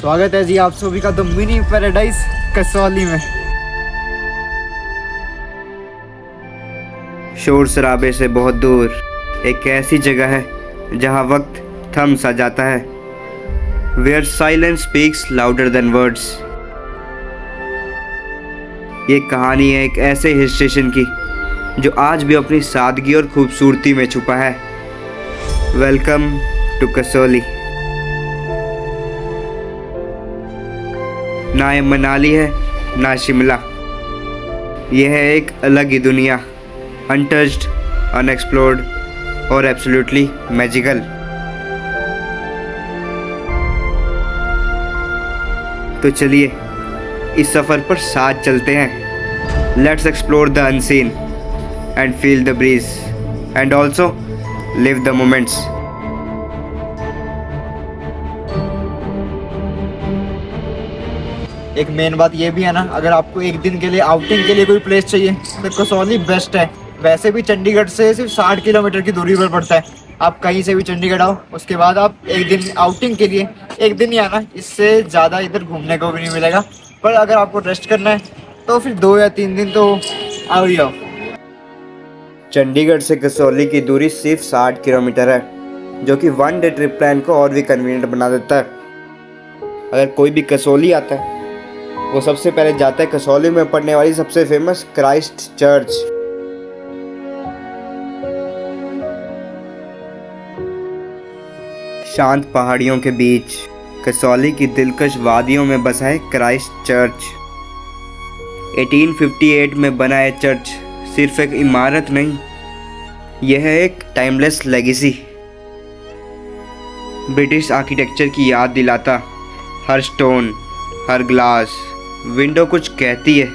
स्वागत है जी आप सभी का द मिनी पैराडाइज कसौली में। शोर शराबे से बहुत दूर एक ऐसी जगह है जहाँ वक्त थम सा जाता है। Where silence speaks louder than words. ये कहानी है एक ऐसे हिल स्टेशन की जो आज भी अपनी सादगी और खूबसूरती में छुपा है। Welcome to Kasauli. ना ये मनाली है ना शिमला, यह है एक अलग ही दुनिया, अनटच्ड, अनएक्सप्लोर्ड और एब्सोल्युटली मैजिकल। तो चलिए इस सफ़र पर साथ चलते हैं। Let's explore the unseen and feel the breeze and also live the moments. एक मेन बात ये भी है ना, अगर आपको एक दिन के लिए आउटिंग के लिए कोई प्लेस चाहिए तो कसौली बेस्ट है। वैसे भी चंडीगढ़ से सिर्फ 60 किलोमीटर की दूरी पर पड़ता है। आप कहीं से भी चंडीगढ़ आओ, उसके बाद आप एक दिन आउटिंग के लिए, एक दिन ही आना, इससे ज़्यादा इधर घूमने को भी नहीं मिलेगा। पर अगर आपको रेस्ट करना है तो फिर 2 या 3 दिन तो आओ ही आओ। चंडीगढ़ से कसौली की दूरी सिर्फ 60 किलोमीटर है, जो कि वन डे ट्रिप प्लान को और भी कन्वीनियंट बना देता है। अगर कोई भी कसौली आता है वो सबसे पहले जाता है कसौली में पड़ने वाली सबसे फेमस क्राइस्ट चर्च। शांत पहाड़ियों के बीच कसौली की दिलकश वादियों में बसा है क्राइस्ट चर्च। 1858 में बना है चर्च सिर्फ एक इमारत नहीं, यह है एक टाइमलेस लेगेसी। ब्रिटिश आर्किटेक्चर की याद दिलाता हर स्टोन, हर ग्लास, विंडो कुछ कहती है।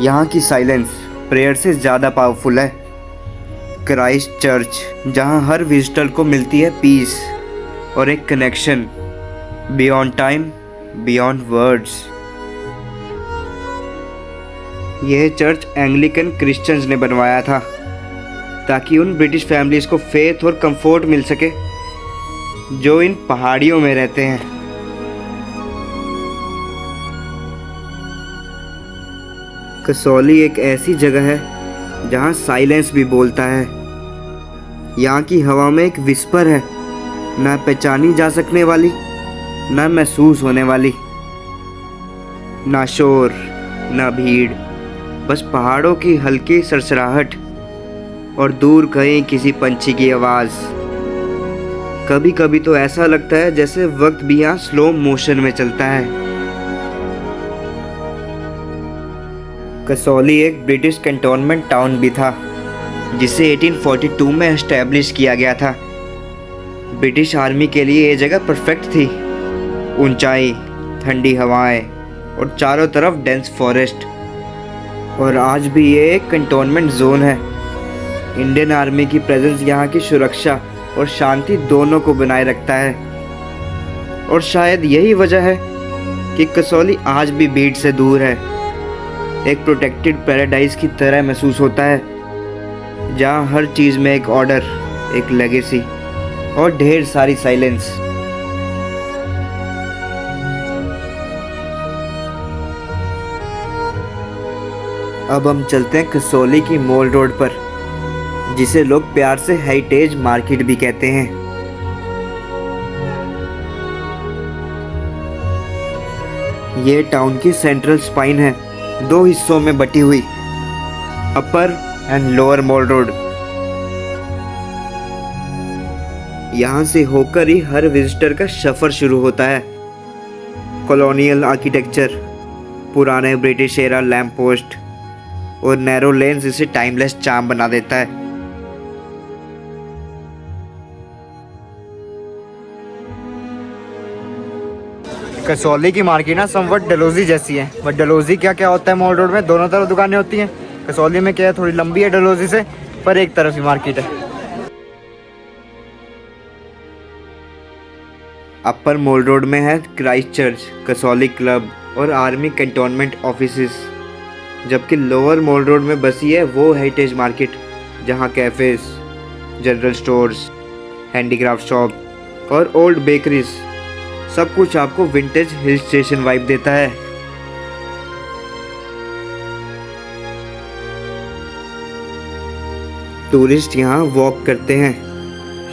यहाँ की साइलेंस प्रेयर से ज़्यादा पावरफुल है। क्राइस्ट चर्च जहाँ हर विजिटर को मिलती है पीस और एक connection beyond time, beyond words. यह चर्च एंग्लिकन क्रिश्चियंस ने बनवाया था ताकि उन ब्रिटिश फैमिलीज को फेथ और कंफर्ट मिल सके जो इन पहाड़ियों में रहते हैं। कसौली एक ऐसी जगह है जहां साइलेंस भी बोलता है। यहाँ की हवा में एक विस्पर है, ना पहचानी जा सकने वाली, ना महसूस होने वाली। ना शोर, ना भीड़, बस पहाड़ों की हल्की सरसराहट और दूर कहीं किसी पंछी की आवाज़। कभी कभी तो ऐसा लगता है जैसे वक्त भी यहाँ स्लो मोशन में चलता है। कसौली एक ब्रिटिश कैंटोनमेंट टाउन भी था जिसे 1842 में एस्टैब्लिश किया गया था। ब्रिटिश आर्मी के लिए ये जगह परफेक्ट थी। ऊंचाई, ठंडी हवाएं और चारों तरफ डेंस फॉरेस्ट। और आज भी ये एक कैंटोनमेंट जोन है। इंडियन आर्मी की प्रेजेंस यहाँ की सुरक्षा और शांति दोनों को बनाए रखता है। और शायद यही वजह है कि कसौली आज भी भीड़ से दूर है। एक प्रोटेक्टेड पैराडाइज की तरह महसूस होता है, जहाँ हर चीज़ में एक ऑर्डर, एक लेगेसी और ढेर सारी साइलेंस। अब हम चलते हैं कसौली की मॉल रोड पर, जिसे लोग प्यार से हेरिटेज मार्केट भी कहते हैं। ये टाउन की सेंट्रल स्पाइन है, 2 हिस्सों में बटी हुई, अपर एंड लोअर मॉल रोड। यहाँ से होकर ही हर विजिटर का सफर शुरू होता है। कॉलोनियल आर्किटेक्चर, पुराने ब्रिटिश एरा लैंप पोस्ट और नैरो लेन्स इसे टाइमलेस चार्म बना देता है। कसौली की मार्केट ना समवट डलहौजी जैसी है। बट डलहौजी क्या क्या होता है, मॉल रोड में दोनों तरफ दुकानें होती हैं। कसौली में क्या है, थोड़ी लंबी है डलहौजी से, पर एक तरफ ही मार्केट है। अपर मॉल रोड में है क्राइस्ट चर्च, कसौली क्लब और आर्मी कैंटोनमेंट ऑफिसेस, जबकि लोअर मॉल रोड में बसी है वो हेरिटेज मार्केट जहाँ cafes, general stores, handicraft shop और ओल्ड बेकरीज, सब कुछ आपको विंटेज हिल स्टेशन वाइब देता है। टूरिस्ट यहाँ वॉक करते हैं,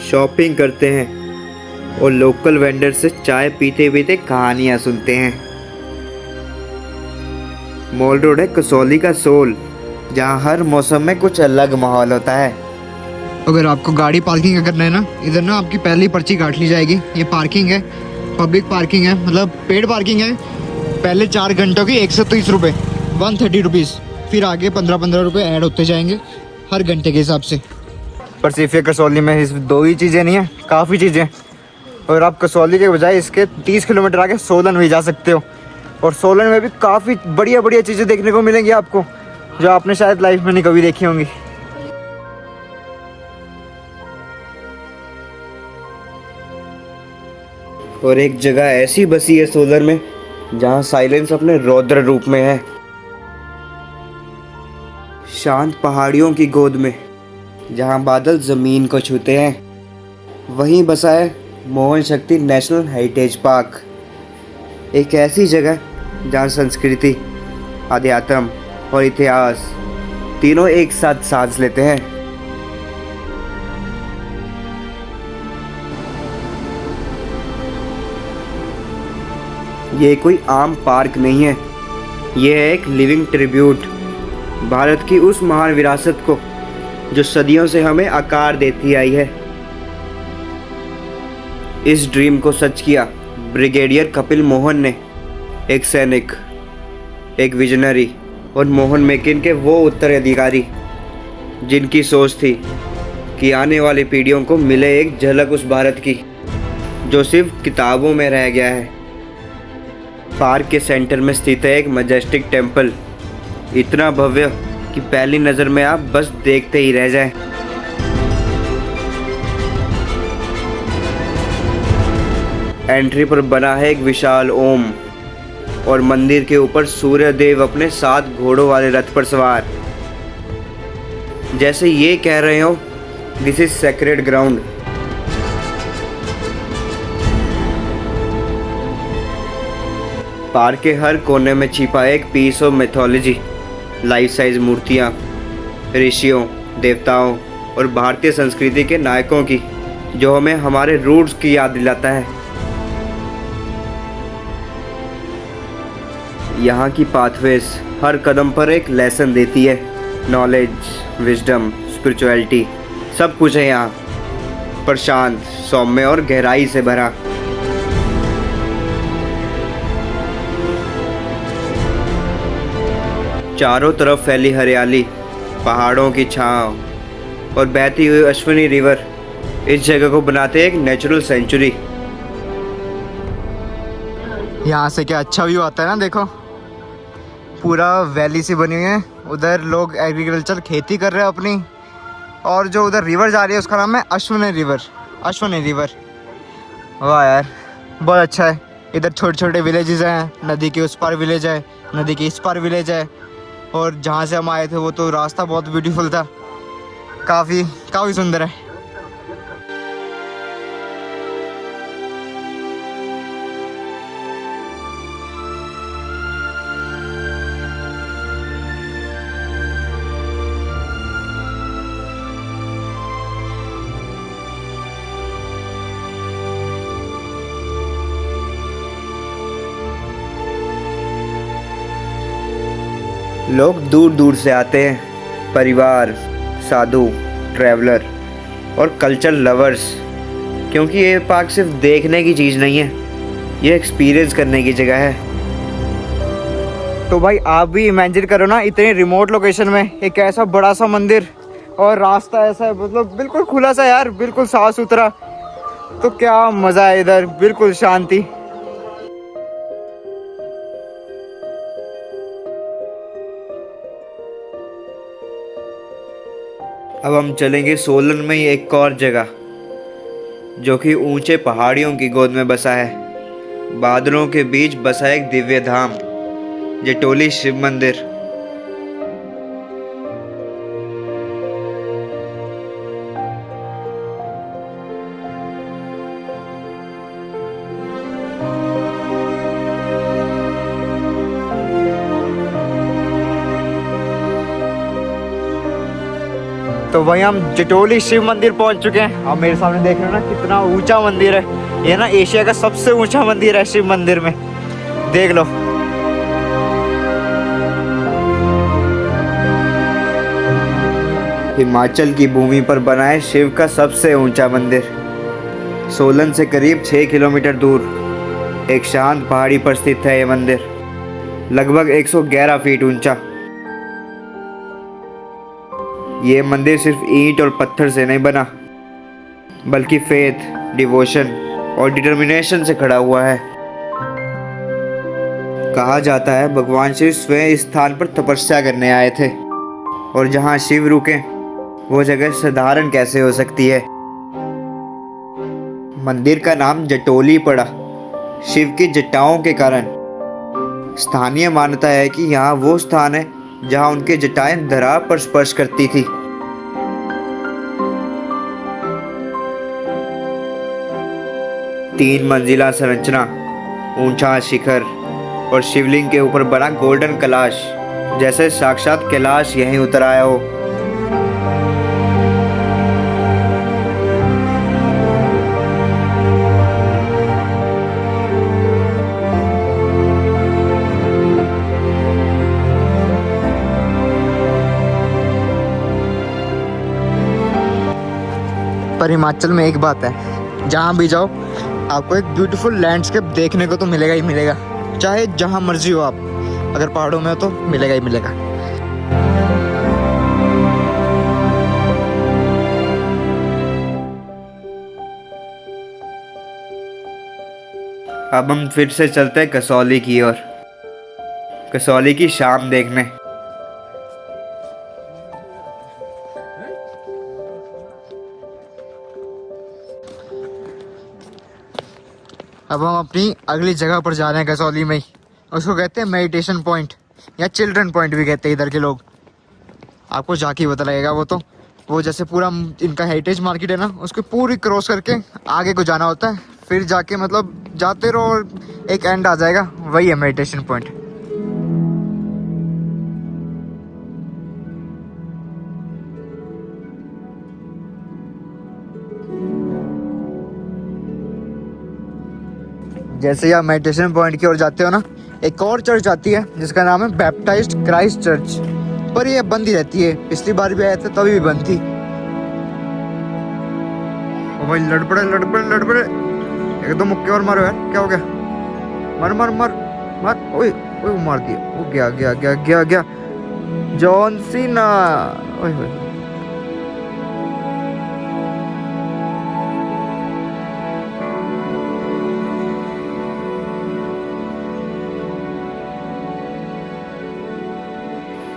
शॉपिंग करते हैं और लोकल वेंडर से चाय पीते पीते कहानियाँ सुनते हैं। मॉल रोड है कसौली का सोल, जहाँ हर मौसम में कुछ अलग माहौल होता है। अगर आपको गाड़ी पार्किंग करना है ना, इधर ना आपकी पहली पर्ची काट ली जाएगी। ये पार्किंग है, पब्लिक पार्किंग है, मतलब पेड पार्किंग है। पहले 4 घंटों की 130 रुपये, 130 रुपीज़। फिर आगे 15-15 रुपये ऐड होते जाएंगे हर घंटे के हिसाब से। पर सिर्फ ये कसौली में सिर्फ 2 ही चीज़ें नहीं है, काफ़ी चीज़ें। और आप कसौली के बजाय इसके 30 किलोमीटर आगे सोलन भी जा सकते हो। और सोलन में भी काफ़ी बढ़िया बढ़िया चीज़ें देखने को मिलेंगी आपको, जो आपने शायद लाइफ में नहीं कभी देखी होंगी। और एक जगह ऐसी बसी है सोलन में जहाँ साइलेंस अपने रौद्र रूप में है। शांत पहाड़ियों की गोद में जहाँ बादल जमीन को छूते हैं, वहीं बसा है मोहन शक्ति नेशनल हेरिटेज पार्क। एक ऐसी जगह जहाँ संस्कृति, अध्यात्म और इतिहास तीनों एक साथ सांस लेते हैं। ये कोई आम पार्क नहीं है, ये है एक लिविंग ट्रिब्यूट भारत की उस महान विरासत को जो सदियों से हमें आकार देती आई है। इस ड्रीम को सच किया ब्रिगेडियर कपिल मोहन ने, एक सैनिक, एक विजनरी और मोहन मेकिन के वो उत्तराधिकारी जिनकी सोच थी कि आने वाली पीढ़ियों को मिले एक झलक उस भारत की जो सिर्फ किताबों में रह गया है। पार्क के सेंटर में स्थित है एक मैजेस्टिक टेम्पल, इतना भव्य कि पहली नज़र में आप बस देखते ही रह जाएं। एंट्री पर बना है एक विशाल ओम और मंदिर के ऊपर सूर्य देव अपने 7 घोड़ों वाले रथ पर सवार, जैसे ये कह रहे हो this is sacred ground. Park के हर कोने में छिपा एक piece of mythology, life size मूर्तियाँ ऋषियों, देवताओं और भारतीय संस्कृति के नायकों की, जो हमें हमारे रूट्स की याद दिलाता है। यहाँ की पाथवेज हर कदम पर एक लेसन देती है। नॉलेज, विजडम, स्पिरिचुअलिटी सब कुछ है यहाँ, पर शांत, सौम्य और गहराई से भरा। चारों तरफ फैली हरियाली, पहाड़ों की छांव और बहती हुई अश्विनी रिवर इस जगह को बनाते हैं एक नेचुरल सेंचुरी। यहाँ से क्या अच्छा व्यू आता है ना, देखो पूरा वैली सी बनी हुई है। उधर लोग एग्रीकल्चर खेती कर रहे हैं अपनी, और जो उधर रिवर जा रही है उसका नाम है अश्विनी रिवर। अश्विनी रिवर, वाह यार बहुत अच्छा है। इधर छोटे छोटे विलेजेस हैं, नदी के उस पार विलेज है, नदी के इस पार विलेज है। और जहाँ से हम आए थे वो तो रास्ता बहुत ब्यूटीफुल था, काफ़ी सुंदर है। लोग दूर दूर से आते हैं, परिवार, साधु, ट्रैवलर और कल्चर लवर्स, क्योंकि ये पार्क सिर्फ देखने की चीज़ नहीं है, ये एक्सपीरियंस करने की जगह है। तो भाई आप भी इमेजिन करो ना, इतनी रिमोट लोकेशन में एक ऐसा बड़ा सा मंदिर और रास्ता ऐसा, मतलब बिल्कुल खुला सा यार, बिल्कुल साफ सुथरा। तो क्या मज़ा है इधर, बिल्कुल शांति। अब हम चलेंगे सोलन में ही एक और जगह, जो कि ऊंचे पहाड़ियों की गोद में बसा है। बादलों के बीच बसा एक दिव्य धाम, जटोली शिव मंदिर। तो भाई हम जटोली शिव मंदिर पहुंच चुके हैं। आप मेरे सामने देख रहे हो ना कितना ऊंचा मंदिर है। ये ना एशिया का सबसे ऊंचा मंदिर है शिव मंदिर में, देख लो। हिमाचल की भूमि पर बना है शिव का सबसे ऊंचा मंदिर। सोलन से करीब 6 किलोमीटर दूर एक शांत पहाड़ी पर स्थित है ये मंदिर, लगभग 111 फीट ऊंचा। ये मंदिर सिर्फ ईंट और पत्थर से नहीं बना, बल्कि फेथ, डिवोशन और डिटर्मिनेशन से खड़ा हुआ है। कहा जाता है भगवान शिव स्वयं इस स्थान पर तपस्या करने आए थे, और जहाँ शिव रुके वो जगह साधारण कैसे हो सकती है। मंदिर का नाम जटोली पड़ा शिव की जटाओं के कारण। स्थानीय मान्यता है कि यहाँ वो स्थान है जहाँ उनकी जटाएं धरा पर स्पर्श करती थी। तीन मंजिला संरचना, ऊंचा शिखर और शिवलिंग के ऊपर बना गोल्डन कलाश, जैसे साक्षात कैलाश यहीं उतर आया हो। पर हिमाचल में एक बात है, जहाँ भी जाओ आपको एक ब्यूटीफुल लैंडस्केप देखने को तो मिलेगा ही मिलेगा, चाहे जहाँ मर्जी हो आप। अगर पहाड़ों में हो तो मिलेगा ही मिलेगा। अब हम फिर से चलते हैं कसौली की ओर, कसौली की शाम देखने। अब हम अपनी अगली जगह पर जा रहे हैं कसौली में ही। उसको कहते हैं मेडिटेशन पॉइंट या चिल्ड्रन पॉइंट भी कहते हैं इधर के लोग। आपको जाके ही पता लगेगा। वो जैसे पूरा इनका हेरिटेज मार्केट है ना, उसको पूरी क्रॉस करके आगे को जाना होता है, फिर जाके मतलब जाते रहो और एक एंड आ जाएगा, वही है मेडिटेशन पॉइंट। जैसे ही आप मेडिटेशन पॉइंट की ओर जाते हो ना, एक और चर्च आती है जिसका नाम है बैप्टाइज्ड क्राइस्ट चर्च, पर ये बंद ही रहती है। पिछली बार भी आए थे तभी भी बंद थी। ओ भाई लड़ पड़े एकदम मुक्के और मारो यार, क्या हो गया? मर ओए मार दिया। वो गया जॉन सीना। ओए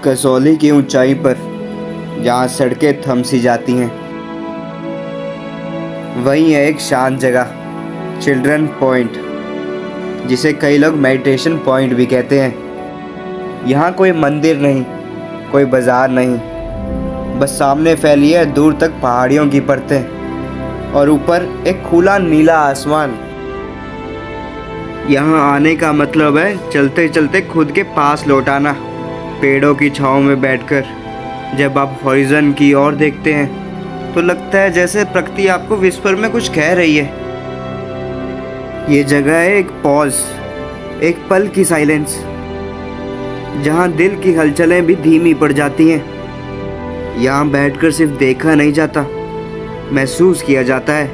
कसौली की ऊंचाई पर जहाँ सड़कें थम सी जाती हैं, वहीं है एक शांत जगह, चिल्ड्रन पॉइंट, जिसे कई लोग मेडिटेशन पॉइंट भी कहते हैं। यहाँ कोई मंदिर नहीं, कोई बाजार नहीं, बस सामने फैली है दूर तक पहाड़ियों की परतें और ऊपर एक खुला नीला आसमान। यहाँ आने का मतलब है चलते चलते खुद के पास लौट आना। पेड़ों की छांव में बैठकर जब आप हॉरिजन की ओर देखते हैं तो लगता है जैसे प्रकृति आपको विस्पर में कुछ कह रही है। ये जगह है एक पॉज, एक पल की साइलेंस, जहाँ दिल की हलचलें भी धीमी पड़ जाती हैं। यहाँ बैठकर सिर्फ देखा नहीं जाता, महसूस किया जाता है।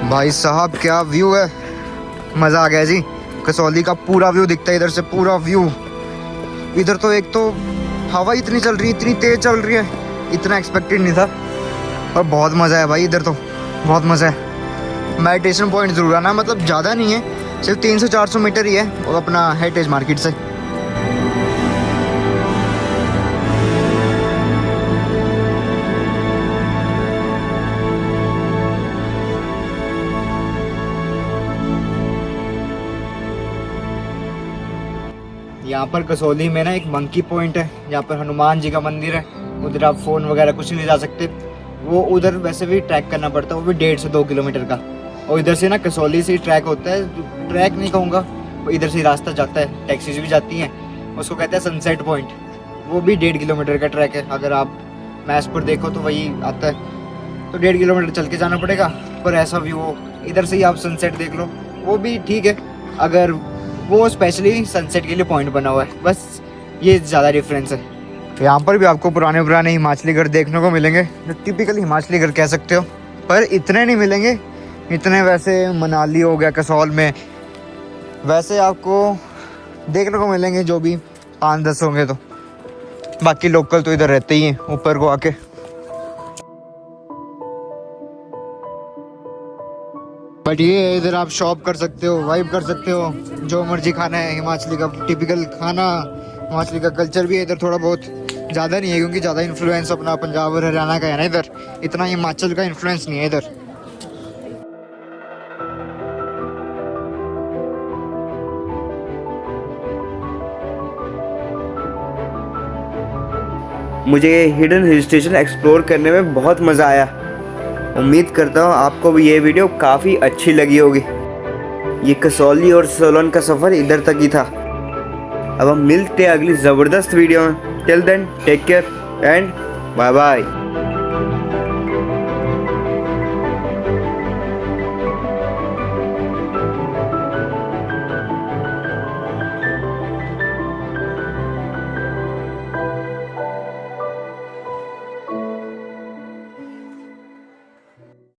भाई साहब क्या व्यू है, मज़ा आ गया जी। कसौली का पूरा व्यू दिखता है इधर से, पूरा व्यू। इधर तो एक तो हवा इतनी चल रही है, इतनी तेज चल रही है, इतना एक्सपेक्टेड नहीं था। और बहुत मज़ा है भाई, इधर तो बहुत मज़ा है। मेडिटेशन पॉइंट ज़रूर आना, मतलब ज़्यादा नहीं है, सिर्फ 300-400 मीटर ही है और अपना हेरिटेज मार्केट से। यहाँ पर कसौली में ना एक मंकी पॉइंट है, यहाँ पर हनुमान जी का मंदिर है। उधर आप फ़ोन वगैरह कुछ नहीं ले जा सकते। वो उधर वैसे भी ट्रैक करना पड़ता है, वो भी 1.5 से 2 किलोमीटर का। और इधर से ना कसौली से ही ट्रैक होता है, ट्रैक नहीं कहूँगा, वो इधर से ही रास्ता जाता है, टैक्सीज भी जाती हैं। उसको कहते हैं सनसेट पॉइंट। वो भी 1.5 किलोमीटर का ट्रैक है, अगर आप मैप्स पर देखो तो वही आता है। तो 1.5 किलोमीटर चल के जाना पड़ेगा, पर ऐसा व्यू हो, इधर से ही आप सनसेट देख लो, वो भी ठीक है। अगर वो स्पेशली सनसेट के लिए पॉइंट बना हुआ है, बस ये ज़्यादा डिफरेंस है। यहाँ पर भी आपको पुराने पुराने हिमाचली घर देखने को मिलेंगे, जो टिपिकल हिमाचली घर कह सकते हो, पर इतने नहीं मिलेंगे इतने वैसे मनाली हो गया, कसौल में वैसे आपको देखने को मिलेंगे जो भी 5-10 होंगे। तो बाकी लोकल तो इधर रहते ही हैं ऊपर को आके। बट ये इधर आप शॉप कर सकते हो, वाइब कर सकते हो, जो मर्जी खाना है, हिमाचली का टिपिकल खाना, हिमाचली का कल्चर भी है इधर थोड़ा बहुत, ज़्यादा नहीं है क्योंकि ज़्यादा इन्फ्लुएंस अपना पंजाब और हरियाणा का है ना, इधर इतना हिमाचल का इन्फ्लुएंस नहीं है इधर। मुझे ये हिडन हिल स्टेशन एक्सप्लोर करने में बहुत मज़ा आया। उम्मीद करता हूँ आपको भी ये वीडियो काफ़ी अच्छी लगी होगी। ये कसौली और सोलन का सफ़र इधर तक ही था। अब हम मिलते हैं अगली ज़बरदस्त वीडियो में। Till then take care and bye bye.